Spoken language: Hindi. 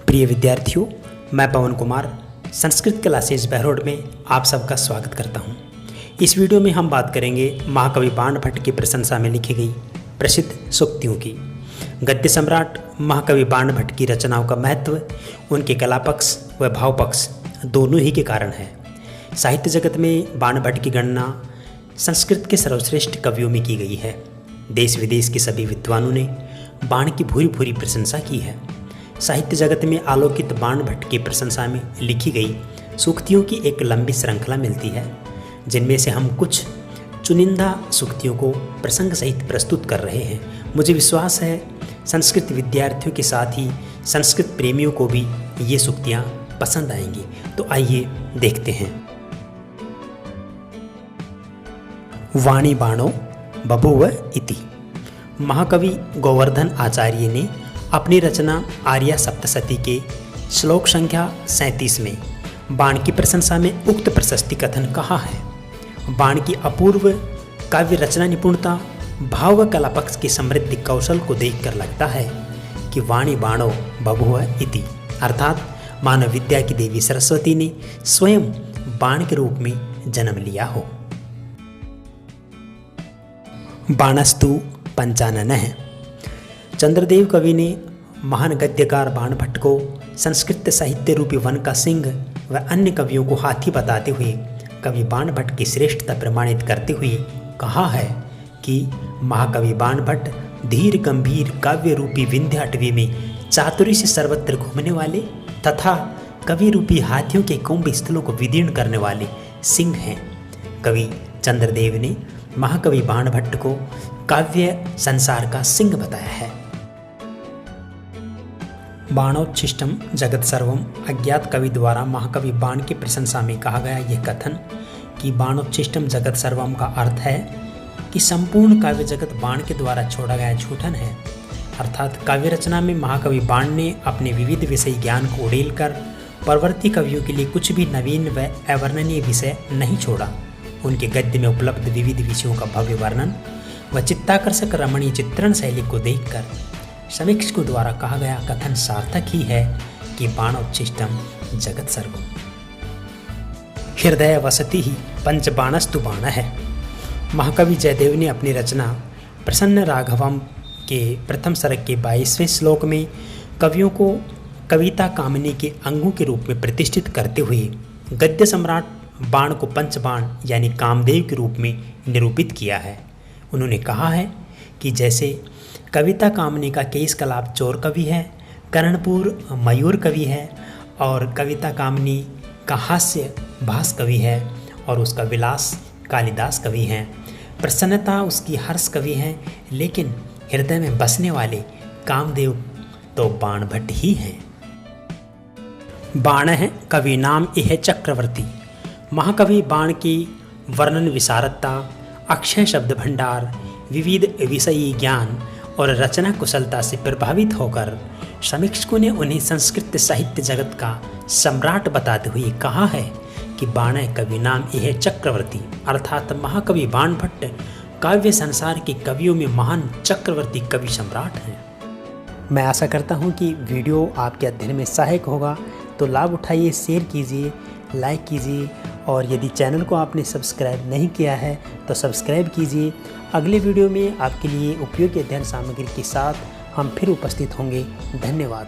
प्रिय विद्यार्थियों, मैं पवन कुमार संस्कृत क्लासेज बहरोड में आप सबका स्वागत करता हूं। इस वीडियो में हम बात करेंगे महाकवि बाणभट्ट की प्रशंसा में लिखी गई प्रसिद्ध सूक्तियों की। गद्य सम्राट महाकवि बाणभट्ट की रचनाओं का महत्व उनके कला पक्ष व भाव पक्ष दोनों ही के कारण है। साहित्य जगत में बाणभट्ट की गणना संस्कृत के सर्वश्रेष्ठ कवियों में की गई है। देश विदेश के सभी विद्वानों ने बाण की भूरी भूरी प्रशंसा की है। साहित्य जगत में आलोकित बाणभट्ट की प्रशंसा में लिखी गई सूक्तियों की एक लंबी श्रृंखला मिलती है, जिनमें से हम कुछ चुनिंदा सूक्तियों को प्रसंग सहित प्रस्तुत कर रहे हैं। मुझे विश्वास है संस्कृत विद्यार्थियों के साथ ही संस्कृत प्रेमियों को भी ये सूक्तियाँ पसंद आएंगी। तो आइए देखते हैं। वाणी बाणो बभूव इति। महाकवि गोवर्धन आचार्य ने अपनी रचना आर्या सप्तशती के श्लोक संख्या 37 में बाण की प्रशंसा में उक्त प्रशस्ति कथन कहा है। बाण की अपूर्व काव्य रचना निपुणता, भाव व कला पक्ष की समृद्धि कौशल को देखकर लगता है कि वाणी बाणो बभूव इति, अर्थात मानव विद्या की देवी सरस्वती ने स्वयं बाण के रूप में जन्म लिया हो। बाणस्तु पंचानन है। चंद्रदेव कवि ने महान गद्यकार बाणभट्ट को संस्कृत साहित्य रूपी वन का सिंह व अन्य कवियों को हाथी बताते हुए कवि बाणभट्ट की श्रेष्ठता प्रमाणित करते हुए कहा है कि महाकवि बाणभट्ट धीर गंभीर काव्य रूपी विंध्याटवी में चातुरी से सर्वत्र घूमने वाले तथा कवि रूपी हाथियों के कुंभ स्थलों को विदीर्ण करने वाले सिंह हैं। कवि चंद्रदेव ने महाकवि बाणभट्ट को काव्य संसार का सिंह बताया है। बाणोच्छिष्टम जगत सर्वम। अज्ञात कवि द्वारा महाकवि बाण की प्रशंसा में कहा गया यह कथन कि बाणोच्छिष्टम जगत सर्वम का अर्थ है कि संपूर्ण काव्य जगत बाण के द्वारा छोड़ा गया झूठन है। अर्थात काव्य रचना में महाकवि बाण ने अपने विविध विषय ज्ञान को उड़ेलकर परवर्ती कवियों के लिए कुछ भी नवीन व अवर्णनीय विषय नहीं छोड़ा। उनके गद्य में उपलब्ध विविध विषयों का भव्य वर्णन व चित्ताकर्षक रमणीय चित्रण शैली को देखकर समीक्षकों द्वारा कहा गया कथन सार्थक ही है कि बाणोच्छिष्टम जगत सर्वम। हृदय वसति ही पंचबाणस्तु बाण है। महाकवि जयदेव ने अपनी रचना प्रसन्न राघवम के प्रथम सर्ग के 22वें श्लोक में कवियों को कविता कामनी के अंगों के रूप में प्रतिष्ठित करते हुए गद्य सम्राट बाण को पंचबाण यानी कामदेव के रूप में निरूपित किया है। उन्होंने कहा है कि जैसे कविता कामनी का केस कलाप चोर कवि है, कर्णपुर मयूर कवि है और कविता कामनी का हास्य भास कवि है और उसका विलास कालिदास कवि हैं। प्रसन्नता उसकी हर्ष कवि हैं, लेकिन हृदय में बसने वाले कामदेव तो बाणभट्ट ही हैं। बाण है कवि नाम इह चक्रवर्ती। महाकवि बाण की वर्णन विशारदता, अक्षय शब्द भंडार, विविध विषयी ज्ञान और रचना कुशलता से प्रभावित होकर समीक्षकों ने उन्हें संस्कृत साहित्य जगत का सम्राट बताते हुए कहा है कि बाण कवि नाम यह चक्रवर्ती, अर्थात महाकवि बाणभट्ट काव्य संसार के कवियों में महान चक्रवर्ती कवि सम्राट हैं। मैं आशा करता हूँ कि वीडियो आपके अध्ययन में सहायक होगा, तो लाभ उठाइए, शेयर कीजिए, लाइक कीजिए और यदि चैनल को आपने सब्सक्राइब नहीं किया है तो सब्सक्राइब कीजिए। अगले वीडियो में आपके लिए उपयोगी अध्ययन सामग्री के साथ हम फिर उपस्थित होंगे। धन्यवाद।